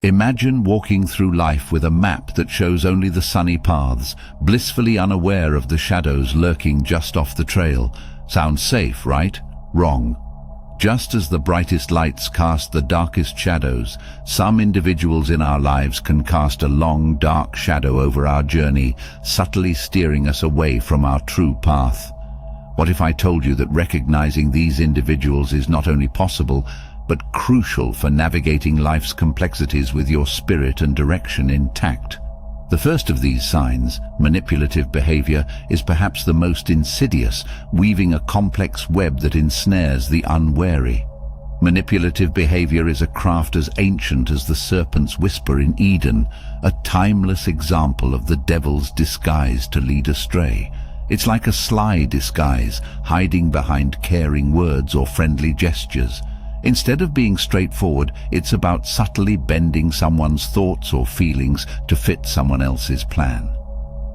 Imagine walking through life with a map that shows only the sunny paths, blissfully unaware of the shadows lurking just off the trail. Sounds safe, right? Wrong. Just as the brightest lights cast the darkest shadows, some individuals in our lives can cast a long, dark shadow over our journey, subtly steering us away from our true path. What if I told you that recognizing these individuals is not only possible, but crucial for navigating life's complexities with your spirit and direction intact? The first of these signs, manipulative behavior, is perhaps the most insidious, weaving a complex web that ensnares the unwary. Manipulative behavior is a craft as ancient as the serpent's whisper in Eden, a timeless example of the devil's disguise to lead astray. It's like a sly disguise, hiding behind caring words or friendly gestures. Instead of being straightforward, it's about subtly bending someone's thoughts or feelings to fit someone else's plan.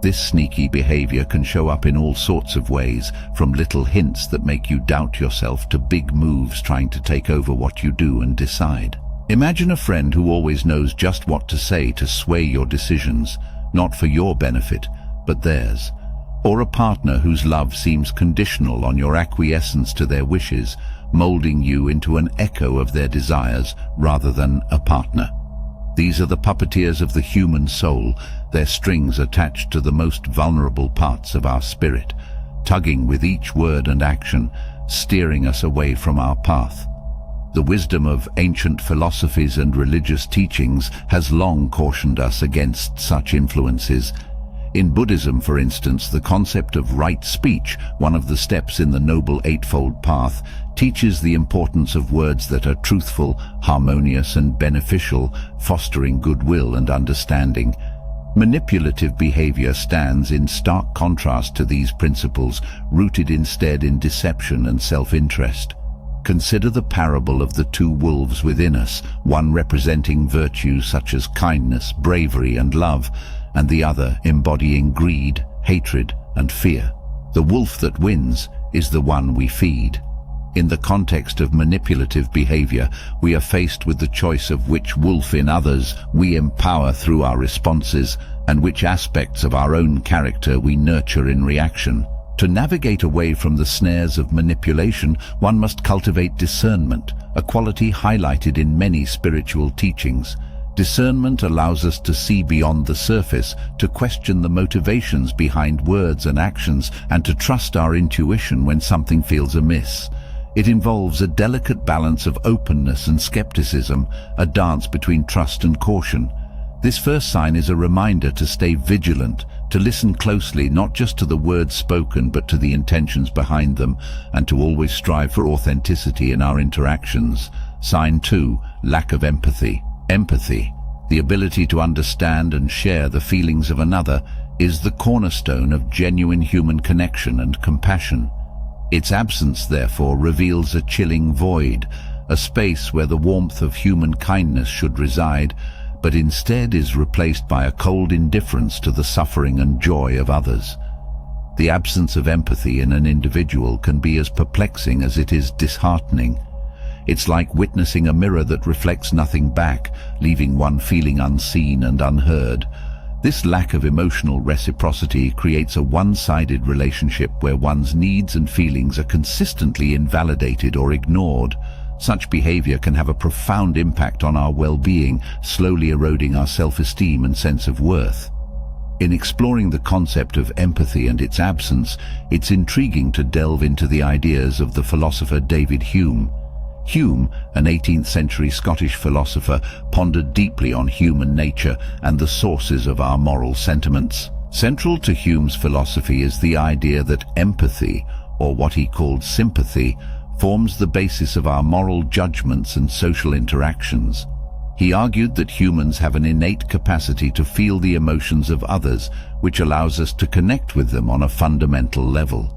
This sneaky behavior can show up in all sorts of ways, from little hints that make you doubt yourself to big moves trying to take over what you do and decide. Imagine a friend who always knows just what to say to sway your decisions, not for your benefit, but theirs. Or a partner whose love seems conditional on your acquiescence to their wishes, molding you into an echo of their desires rather than a partner. These are the puppeteers of the human soul, their strings attached to the most vulnerable parts of our spirit, tugging with each word and action, steering us away from our path. The wisdom of ancient philosophies and religious teachings has long cautioned us against such influences. In Buddhism, for instance, the concept of right speech, one of the steps in the Noble Eightfold Path, teaches the importance of words that are truthful, harmonious and beneficial, fostering goodwill and understanding. Manipulative behavior stands in stark contrast to these principles, rooted instead in deception and self-interest. Consider the parable of the two wolves within us, one representing virtues such as kindness, bravery and love, and the other embodying greed, hatred and fear. The wolf that wins is the one we feed. In the context of manipulative behavior, we are faced with the choice of which wolf in others we empower through our responses and which aspects of our own character we nurture in reaction. To navigate away from the snares of manipulation, one must cultivate discernment, a quality highlighted in many spiritual teachings. Discernment allows us to see beyond the surface, to question the motivations behind words and actions, and to trust our intuition when something feels amiss. It involves a delicate balance of openness and skepticism, a dance between trust and caution. This first sign is a reminder to stay vigilant, to listen closely not just to the words spoken but to the intentions behind them, and to always strive for authenticity in our interactions. Sign 2, lack of empathy. Empathy, the ability to understand and share the feelings of another, is the cornerstone of genuine human connection and compassion. Its absence, therefore, reveals a chilling void, a space where the warmth of human kindness should reside, but instead is replaced by a cold indifference to the suffering and joy of others. The absence of empathy in an individual can be as perplexing as it is disheartening. It's like witnessing a mirror that reflects nothing back, leaving one feeling unseen and unheard. This lack of emotional reciprocity creates a one-sided relationship where one's needs and feelings are consistently invalidated or ignored. Such behavior can have a profound impact on our well-being, slowly eroding our self-esteem and sense of worth. In exploring the concept of empathy and its absence, it's intriguing to delve into the ideas of the philosopher David Hume. Hume, an 18th century Scottish philosopher, pondered deeply on human nature and the sources of our moral sentiments. Central to Hume's philosophy is the idea that empathy, or what he called sympathy, forms the basis of our moral judgments and social interactions. He argued that humans have an innate capacity to feel the emotions of others, which allows us to connect with them on a fundamental level.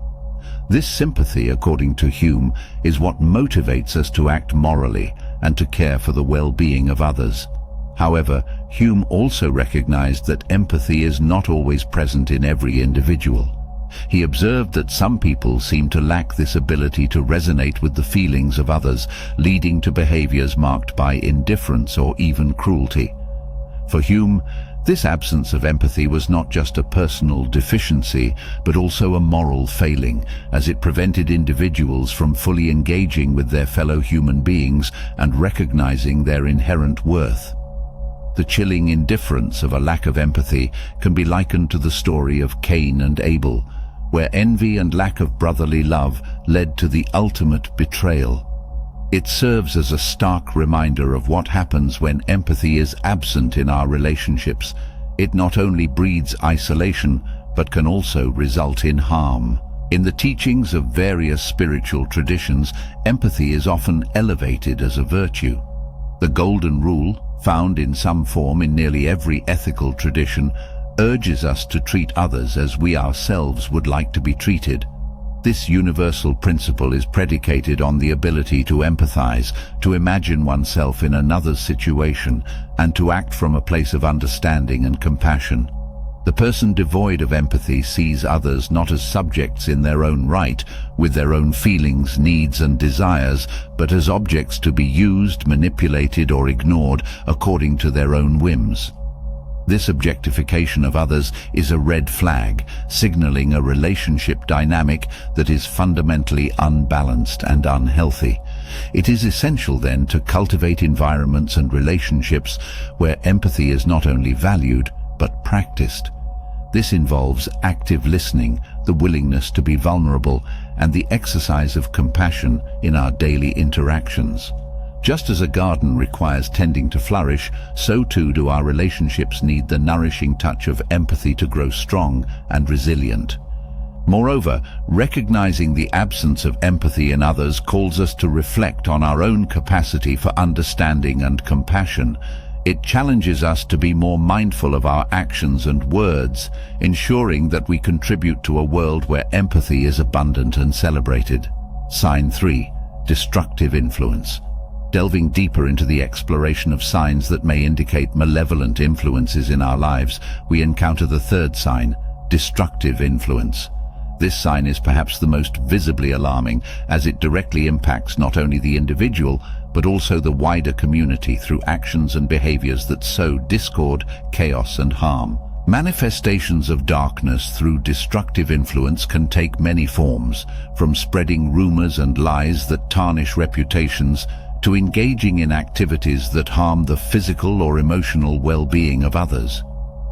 This sympathy, according to Hume, is what motivates us to act morally and to care for the well-being of others. However, Hume also recognized that empathy is not always present in every individual. He observed that some people seem to lack this ability to resonate with the feelings of others, leading to behaviors marked by indifference or even cruelty. For Hume, this absence of empathy was not just a personal deficiency, but also a moral failing, as it prevented individuals from fully engaging with their fellow human beings and recognizing their inherent worth. The chilling indifference of a lack of empathy can be likened to the story of Cain and Abel, where envy and lack of brotherly love led to the ultimate betrayal. It serves as a stark reminder of what happens when empathy is absent in our relationships. It not only breeds isolation, but can also result in harm. In the teachings of various spiritual traditions, empathy is often elevated as a virtue. The Golden Rule, found in some form in nearly every ethical tradition, urges us to treat others as we ourselves would like to be treated. This universal principle is predicated on the ability to empathize, to imagine oneself in another's situation, and to act from a place of understanding and compassion. The person devoid of empathy sees others not as subjects in their own right, with their own feelings, needs and desires, but as objects to be used, manipulated or ignored according to their own whims. This objectification of others is a red flag, signaling a relationship dynamic that is fundamentally unbalanced and unhealthy. It is essential then to cultivate environments and relationships where empathy is not only valued, but practiced. This involves active listening, the willingness to be vulnerable, and the exercise of compassion in our daily interactions. Just as a garden requires tending to flourish, so too do our relationships need the nourishing touch of empathy to grow strong and resilient. Moreover, recognizing the absence of empathy in others calls us to reflect on our own capacity for understanding and compassion. It challenges us to be more mindful of our actions and words, ensuring that we contribute to a world where empathy is abundant and celebrated. Sign 3. Destructive influence. Delving deeper into the exploration of signs that may indicate malevolent influences in our lives, we encounter the third sign, destructive influence. This sign is perhaps the most visibly alarming, as it directly impacts not only the individual, but also the wider community through actions and behaviors that sow discord, chaos and harm. Manifestations of darkness through destructive influence can take many forms, from spreading rumors and lies that tarnish reputations, to engaging in activities that harm the physical or emotional well-being of others.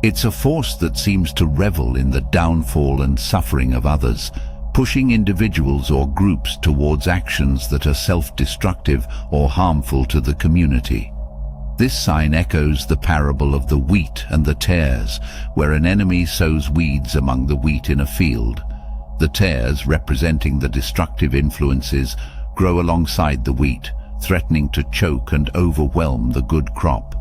It's a force that seems to revel in the downfall and suffering of others, pushing individuals or groups towards actions that are self-destructive or harmful to the community. This sign echoes the parable of the wheat and the tares, where an enemy sows weeds among the wheat in a field. The tares, representing the destructive influences, grow alongside the wheat, threatening to choke and overwhelm the good crop.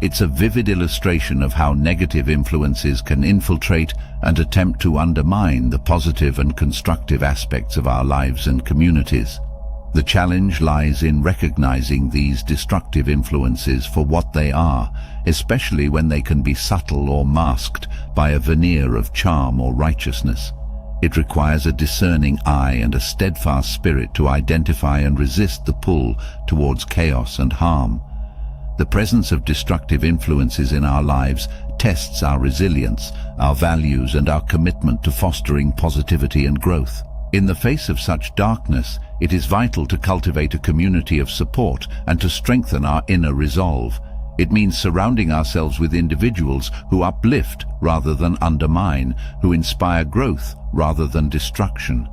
It's a vivid illustration of how negative influences can infiltrate and attempt to undermine the positive and constructive aspects of our lives and communities. The challenge lies in recognizing these destructive influences for what they are, especially when they can be subtle or masked by a veneer of charm or righteousness. It requires a discerning eye and a steadfast spirit to identify and resist the pull towards chaos and harm. The presence of destructive influences in our lives tests our resilience, our values, and our commitment to fostering positivity and growth. In the face of such darkness, it is vital to cultivate a community of support and to strengthen our inner resolve. It means surrounding ourselves with individuals who uplift rather than undermine, who inspire growth rather than destruction.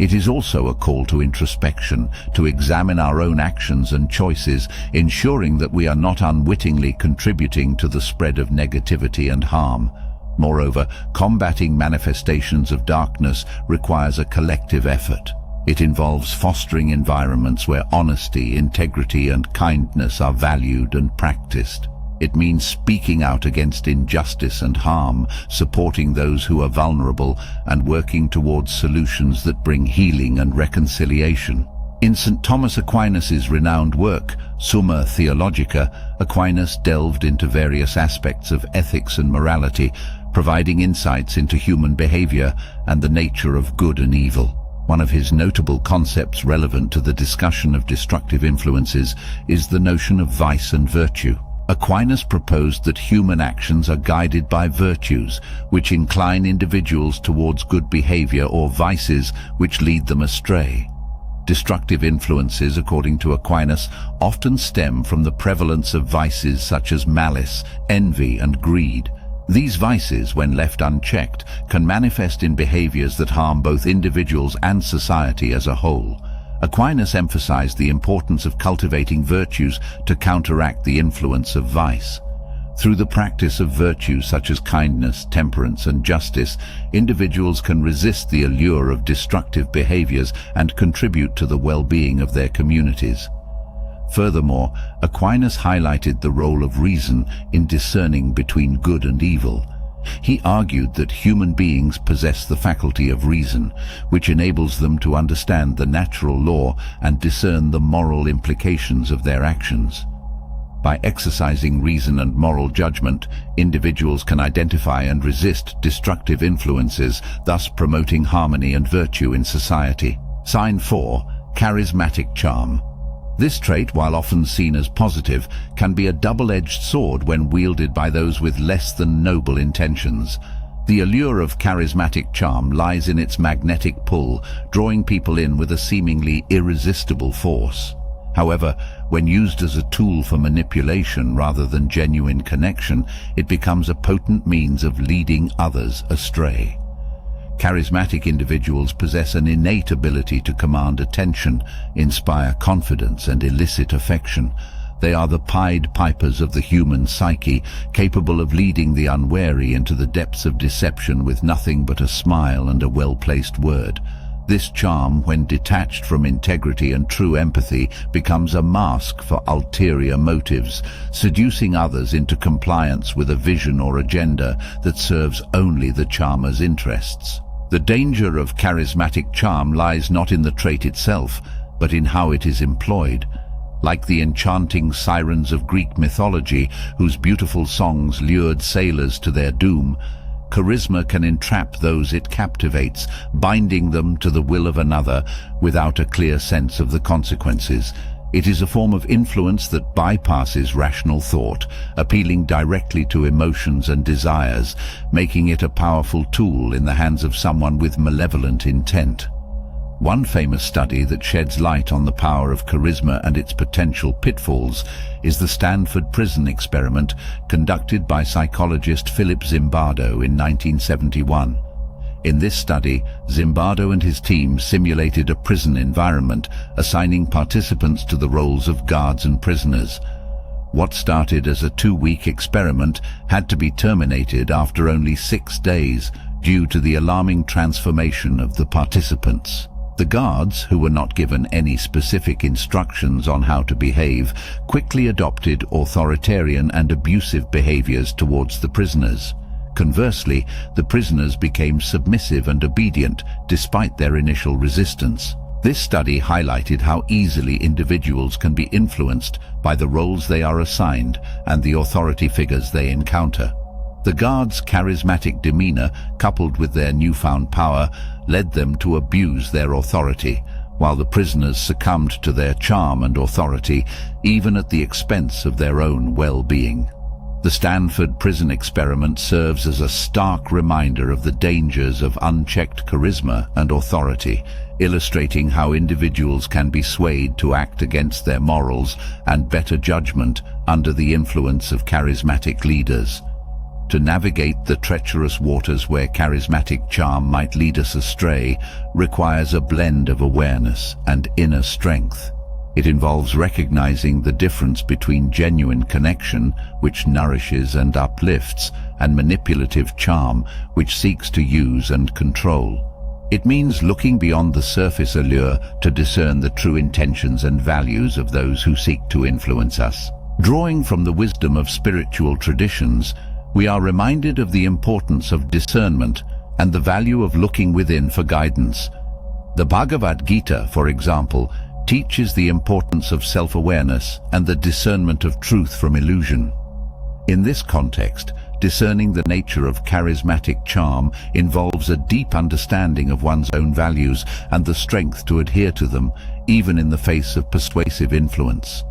It is also a call to introspection, to examine our own actions and choices, ensuring that we are not unwittingly contributing to the spread of negativity and harm. Moreover, combating manifestations of darkness requires a collective effort. It involves fostering environments where honesty, integrity, and kindness are valued and practiced. It means speaking out against injustice and harm, supporting those who are vulnerable, and working towards solutions that bring healing and reconciliation. In St. Thomas Aquinas' renowned work, Summa Theologica, Aquinas delved into various aspects of ethics and morality, providing insights into human behavior and the nature of good and evil. One of his notable concepts relevant to the discussion of destructive influences is the notion of vice and virtue. Aquinas proposed that human actions are guided by virtues, which incline individuals towards good behavior, or vices, which lead them astray. Destructive influences, according to Aquinas, often stem from the prevalence of vices such as malice, envy, and greed. These vices, when left unchecked, can manifest in behaviors that harm both individuals and society as a whole. Aquinas emphasized the importance of cultivating virtues to counteract the influence of vice. Through the practice of virtues such as kindness, temperance, and justice, individuals can resist the allure of destructive behaviors and contribute to the well-being of their communities. Furthermore, Aquinas highlighted the role of reason in discerning between good and evil. He argued that human beings possess the faculty of reason, which enables them to understand the natural law and discern the moral implications of their actions. By exercising reason and moral judgment, individuals can identify and resist destructive influences, thus promoting harmony and virtue in society. Sign 4. Charismatic charm. This trait, while often seen as positive, can be a double-edged sword when wielded by those with less than noble intentions. The allure of charismatic charm lies in its magnetic pull, drawing people in with a seemingly irresistible force. However, when used as a tool for manipulation rather than genuine connection, it becomes a potent means of leading others astray. Charismatic individuals possess an innate ability to command attention, inspire confidence, and elicit affection. They are the Pied Pipers of the human psyche, capable of leading the unwary into the depths of deception with nothing but a smile and a well-placed word. This charm, when detached from integrity and true empathy, becomes a mask for ulterior motives, seducing others into compliance with a vision or agenda that serves only the charmer's interests. The danger of charismatic charm lies not in the trait itself, but in how it is employed. Like the enchanting sirens of Greek mythology, whose beautiful songs lured sailors to their doom, charisma can entrap those it captivates, binding them to the will of another without a clear sense of the consequences. It is a form of influence that bypasses rational thought, appealing directly to emotions and desires, making it a powerful tool in the hands of someone with malevolent intent. One famous study that sheds light on the power of charisma and its potential pitfalls is the Stanford Prison Experiment, conducted by psychologist Philip Zimbardo in 1971. In this study, Zimbardo and his team simulated a prison environment, assigning participants to the roles of guards and prisoners. What started as a 2-week experiment had to be terminated after only 6 days due to the alarming transformation of the participants. The guards, who were not given any specific instructions on how to behave, quickly adopted authoritarian and abusive behaviors towards the prisoners. Conversely, the prisoners became submissive and obedient despite their initial resistance. This study highlighted how easily individuals can be influenced by the roles they are assigned and the authority figures they encounter. The guards' charismatic demeanor, coupled with their newfound power, led them to abuse their authority, while the prisoners succumbed to their charm and authority, even at the expense of their own well-being. The Stanford Prison Experiment serves as a stark reminder of the dangers of unchecked charisma and authority, illustrating how individuals can be swayed to act against their morals and better judgment under the influence of charismatic leaders. To navigate the treacherous waters where charismatic charm might lead us astray requires a blend of awareness and inner strength. It involves recognizing the difference between genuine connection, which nourishes and uplifts, and manipulative charm, which seeks to use and control. It means looking beyond the surface allure to discern the true intentions and values of those who seek to influence us. Drawing from the wisdom of spiritual traditions, we are reminded of the importance of discernment and the value of looking within for guidance. The Bhagavad Gita, for example, teaches the importance of self-awareness and the discernment of truth from illusion. In this context, discerning the nature of charismatic charm involves a deep understanding of one's own values and the strength to adhere to them, even in the face of persuasive influence.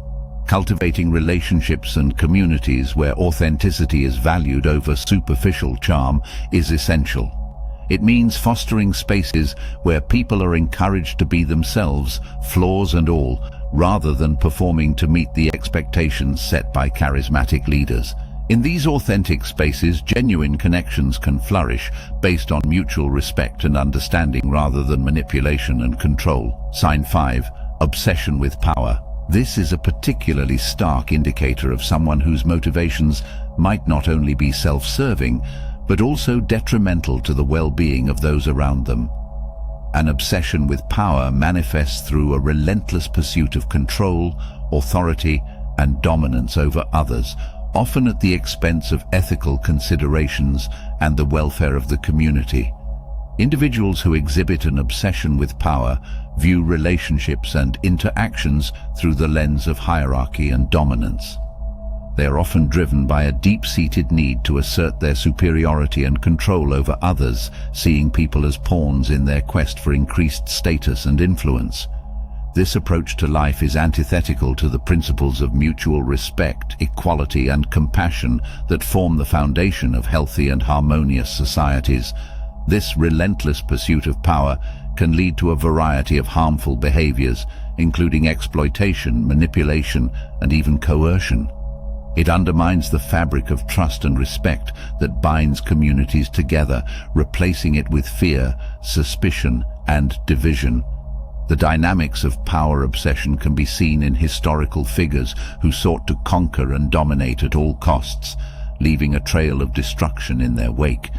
Cultivating relationships and communities where authenticity is valued over superficial charm is essential. It means fostering spaces where people are encouraged to be themselves, flaws and all, rather than performing to meet the expectations set by charismatic leaders. In these authentic spaces, genuine connections can flourish based on mutual respect and understanding rather than manipulation and control. Sign 5. Obsession with power. This is a particularly stark indicator of someone whose motivations might not only be self-serving, but also detrimental to the well-being of those around them. An obsession with power manifests through a relentless pursuit of control, authority, and dominance over others, often at the expense of ethical considerations and the welfare of the community. Individuals who exhibit an obsession with power view relationships and interactions through the lens of hierarchy and dominance. They are often driven by a deep-seated need to assert their superiority and control over others, seeing people as pawns in their quest for increased status and influence. This approach to life is antithetical to the principles of mutual respect, equality, and compassion that form the foundation of healthy and harmonious societies. This relentless pursuit of power can lead to a variety of harmful behaviors, including exploitation, manipulation, and even coercion. It undermines the fabric of trust and respect that binds communities together, replacing it with fear, suspicion, and division. The dynamics of power obsession can be seen in historical figures who sought to conquer and dominate at all costs, leaving a trail of destruction in their wake.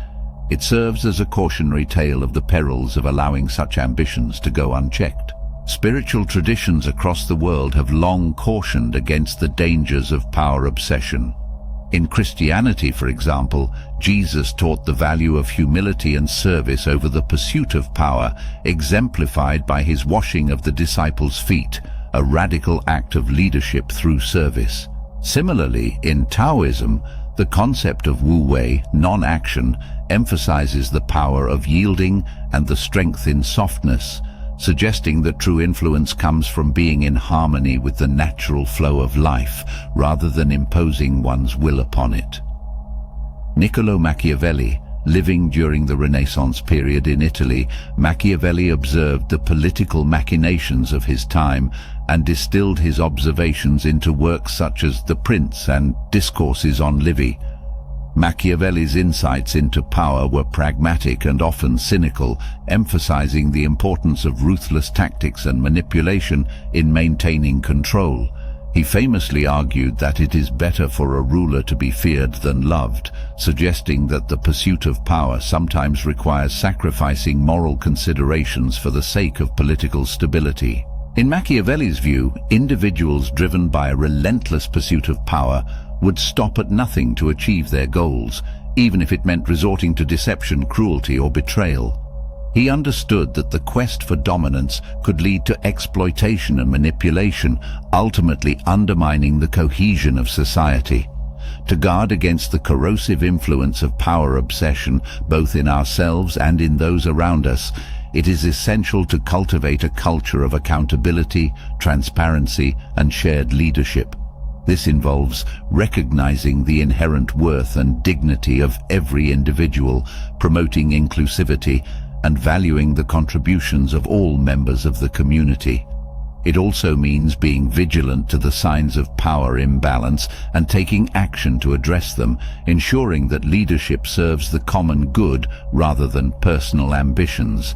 It serves as a cautionary tale of the perils of allowing such ambitions to go unchecked. Spiritual traditions across the world have long cautioned against the dangers of power obsession. In Christianity, for example, Jesus taught the value of humility and service over the pursuit of power, exemplified by his washing of the disciples' feet, a radical act of leadership through service. Similarly, in Taoism, the concept of wu-wei, non-action, emphasizes the power of yielding and the strength in softness, suggesting that true influence comes from being in harmony with the natural flow of life, rather than imposing one's will upon it. Niccolò Machiavelli, living during the Renaissance period in Italy, Machiavelli observed the political machinations of his time and distilled his observations into works such as The Prince and Discourses on Livy. Machiavelli's insights into power were pragmatic and often cynical, emphasizing the importance of ruthless tactics and manipulation in maintaining control. He famously argued that it is better for a ruler to be feared than loved, suggesting that the pursuit of power sometimes requires sacrificing moral considerations for the sake of political stability. In Machiavelli's view, individuals driven by a relentless pursuit of power would stop at nothing to achieve their goals, even if it meant resorting to deception, cruelty, or betrayal. He understood that the quest for dominance could lead to exploitation and manipulation, ultimately undermining the cohesion of society. To guard against the corrosive influence of power obsession, both in ourselves and in those around us, it is essential to cultivate a culture of accountability, transparency, and shared leadership. This involves recognizing the inherent worth and dignity of every individual, promoting inclusivity, and valuing the contributions of all members of the community. It also means being vigilant to the signs of power imbalance and taking action to address them, ensuring that leadership serves the common good rather than personal ambitions.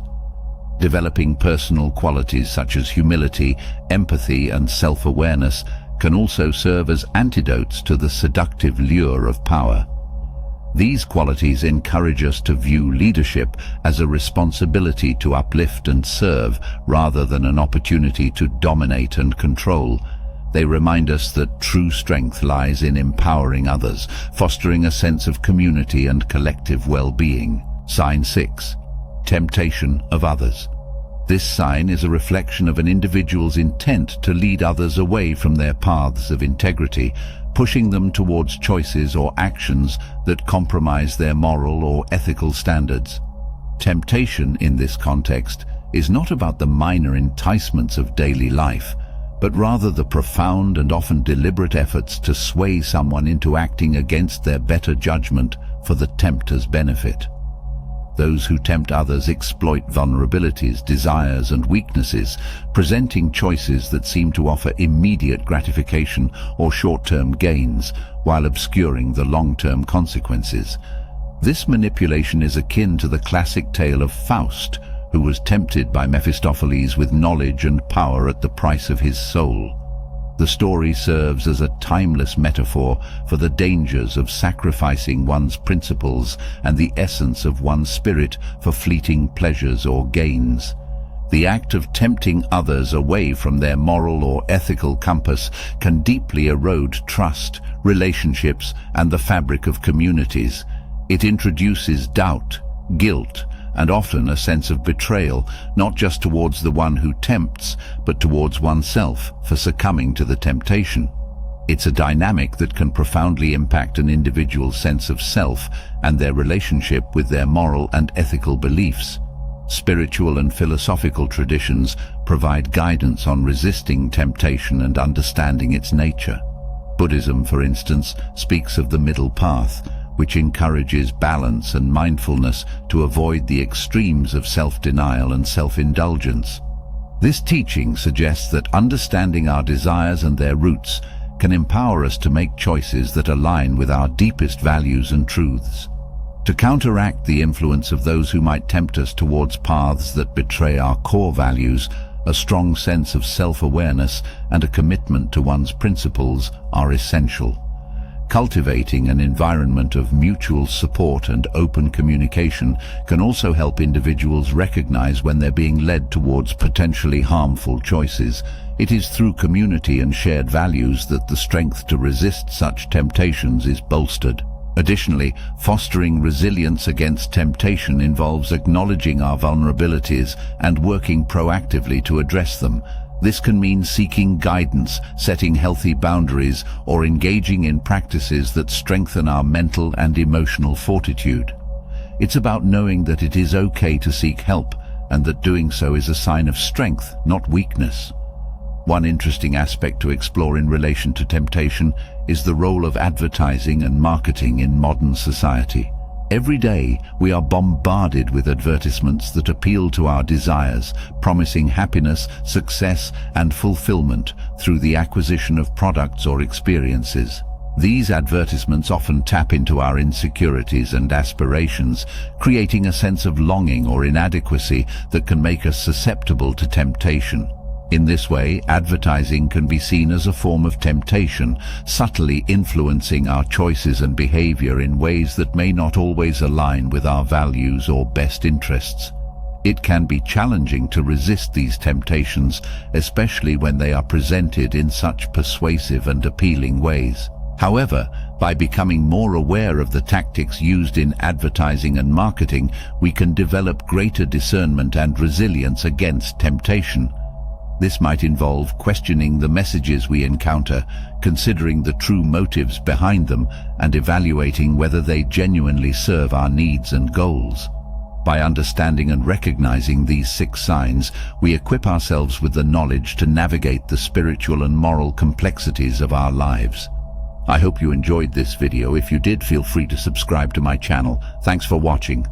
Developing personal qualities such as humility, empathy, and self-awareness can also serve as antidotes to the seductive lure of power. These qualities encourage us to view leadership as a responsibility to uplift and serve, rather than an opportunity to dominate and control. They remind us that true strength lies in empowering others, fostering a sense of community and collective well-being. Sign 6. Temptation of others. This sign is a reflection of an individual's intent to lead others away from their paths of integrity, pushing them towards choices or actions that compromise their moral or ethical standards. Temptation in this context is not about the minor enticements of daily life, but rather the profound and often deliberate efforts to sway someone into acting against their better judgment for the tempter's benefit. Those who tempt others exploit vulnerabilities, desires, and weaknesses, presenting choices that seem to offer immediate gratification or short-term gains, while obscuring the long-term consequences. This manipulation is akin to the classic tale of Faust, who was tempted by Mephistopheles with knowledge and power at the price of his soul. The story serves as a timeless metaphor for the dangers of sacrificing one's principles and the essence of one's spirit for fleeting pleasures or gains. The act of tempting others away from their moral or ethical compass can deeply erode trust, relationships, and the fabric of communities. It introduces doubt, guilt, and often a sense of betrayal, not just towards the one who tempts, but towards oneself for succumbing to the temptation. It's a dynamic that can profoundly impact an individual's sense of self and their relationship with their moral and ethical beliefs. Spiritual and philosophical traditions provide guidance on resisting temptation and understanding its nature. Buddhism, for instance, speaks of the middle path, which encourages balance and mindfulness to avoid the extremes of self-denial and self-indulgence. This teaching suggests that understanding our desires and their roots can empower us to make choices that align with our deepest values and truths. To counteract the influence of those who might tempt us towards paths that betray our core values, a strong sense of self-awareness and a commitment to one's principles are essential. Cultivating an environment of mutual support and open communication can also help individuals recognize when they're being led towards potentially harmful choices. It is through community and shared values that the strength to resist such temptations is bolstered. Additionally, fostering resilience against temptation involves acknowledging our vulnerabilities and working proactively to address them. This can mean seeking guidance, setting healthy boundaries, or engaging in practices that strengthen our mental and emotional fortitude. It's about knowing that it is okay to seek help, and that doing so is a sign of strength, not weakness. One interesting aspect to explore in relation to temptation is the role of advertising and marketing in modern society. Every day, we are bombarded with advertisements that appeal to our desires, promising happiness, success, and fulfillment through the acquisition of products or experiences. These advertisements often tap into our insecurities and aspirations, creating a sense of longing or inadequacy that can make us susceptible to temptation. In this way, advertising can be seen as a form of temptation, subtly influencing our choices and behavior in ways that may not always align with our values or best interests. It can be challenging to resist these temptations, especially when they are presented in such persuasive and appealing ways. However, by becoming more aware of the tactics used in advertising and marketing, we can develop greater discernment and resilience against temptation. This might involve questioning the messages we encounter, considering the true motives behind them, and evaluating whether they genuinely serve our needs and goals. By understanding and recognizing these 6 signs, we equip ourselves with the knowledge to navigate the spiritual and moral complexities of our lives. I hope you enjoyed this video. If you did, feel free to subscribe to my channel. Thanks for watching.